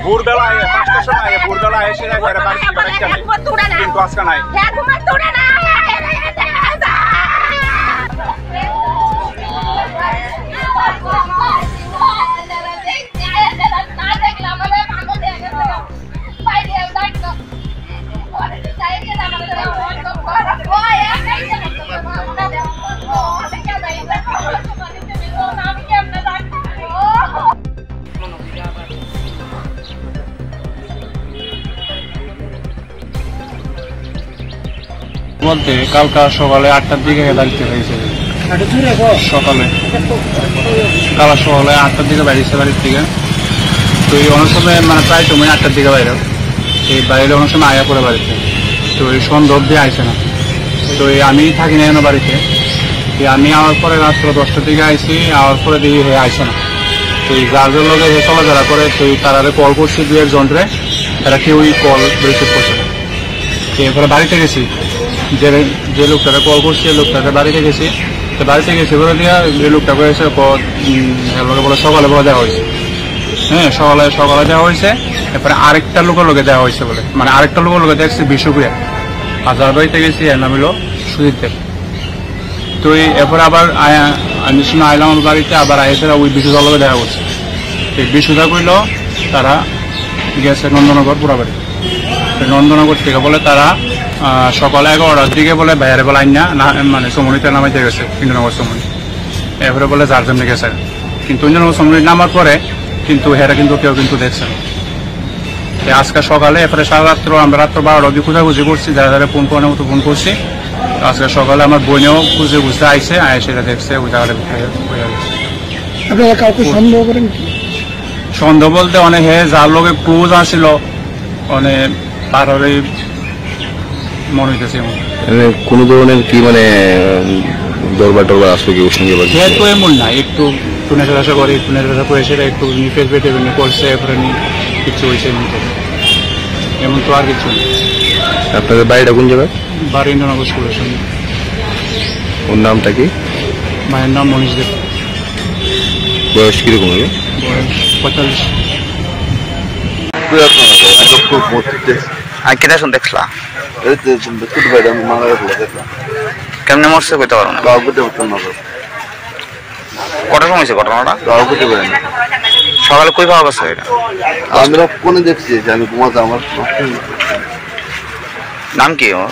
ভোরবেলায় 5টার সময় ভোরবেলায় এসে একবারে বাড়ি কিন্তু আজকে নাই। বলতে কালকা সকালে 8টার দিকে বাড়িতে হয়েছে, সকালে কাল সকালে 8টার দিকে বাড়িছে বাড়ির থেকে। তো এই অনেক সময় মানে প্রায় সময় 8টার দিকে বাইরে, এই বাইরে অনেক সময় আয়া পড়ে বাড়িতে। তো এই সন্ধ্যা অব্দি আইসে না। তো আমি থাকি না এনে বাড়িতে, আমি আওয়ার পরে রাত্র 10টার দিকে আইসি, আওয়ার পরে দেখি হে আইসে না। তো এই গার্জের লোকে চলাফেরা করে, তো তারা কল করছি 2-1 জনরে, তারা কেউই কল রিসিভ করছে না। এরপরে বাড়িতে গেছি, যে লোকটাকে কল করছি এই লোকটাকে বাড়িতে গেছি, তো বাড়িতে গেছি বলে দিয়া এই লোকটাকে এসে বলে সকালে বলে দেওয়া হয়েছে। হ্যাঁ, সকালে দেওয়া হয়েছে। এরপরে আরেকটা লোকের লোকে দেওয়া হয়েছে বলে, মানে আরেকটা লোকের লোকে দেখছি বিশ্বপ্রিয়া হাজার বাড়িতে গেছি, এর নাম হলো সুজিত দেব। তো এরপরে আবার আমি শুনে আইলাম আমার বাড়িতে, আবার আইসে ওই বিশুদার লোকে দেখা করছে। এই বিশুদা কইল তারা গেছে নন্দনগর পুরাবাড়ি। নন্দনগর থেকে বলে তারা সকালে 11টার দিকে বলে বাইরে বলে আইন না, মানে সমনিতে নামাইতে গেছে ইন্দ্রনগর সমনি। এরপরে বলে যার জন্য গেছে, কিন্তু ইন্দ্রনগর সমনি নামার পরে কিন্তু হেরা কিন্তু কেউ কিন্তু দেখছে না। আজকে সকালে এরপরে সারা রাত্র আমরা রাত্র 12টা অব্দি খুঁজাখুঁজি করছি, যারা যারা ফোন করার মতো ফোন করছি। আজকে সকালে আমার বোনেও খুঁজে বুঝতে আইসে, সেটা দেখছে ওই জায়গাটা। আপনারা কাউকে সন্দেহ করেন কি? সন্দেহ বলতে অনেক যার লোকে ক্লোজ আসছিল অনেক তার হলে মনে হইতেছে কোন ধরনের কি মানে দরবার টরবার আসবে কি ওর সঙ্গে? যেহেতু এমন না, একটু নেশা করে, একটু নেশা করে সেটা একটু ফেস বেটে করছে, এরপরে কিছু হয়েছে এমন তো আর কিছু নেই। আপনাদের বাড়িটা কোন জায়গায়? বাড়ি ইন্দ্রনগর স্কুলের সঙ্গে। ওর নামটা কি? মায়ের নাম মনীষ দেব। বয়স কিরকম হবে? বয়স 45। কেটে শুন দেখলা কেমনে মরছে কইতে পারো না? কটার সময় হয়েছে ঘটনাটা? সকালে কই পাওয়া গেছে এটা? আমরা ফোনে দেখছি, আমি ঘুমাতে। আমার নাম কি ওর?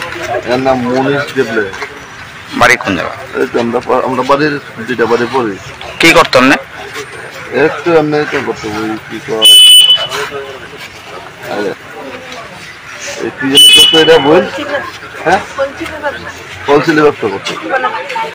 এর নাম মনীষ দেবলে। বাড়ি কোন জায়গা? আমরা বাড়ির 2টা বাড়ি পড়ি। কি করতেন না? একটু এমনি তো করতে বই কি কয় কি জানি করতো এটা বল। হ্যাঁ, হোলসেলে ব্যবসা করতো।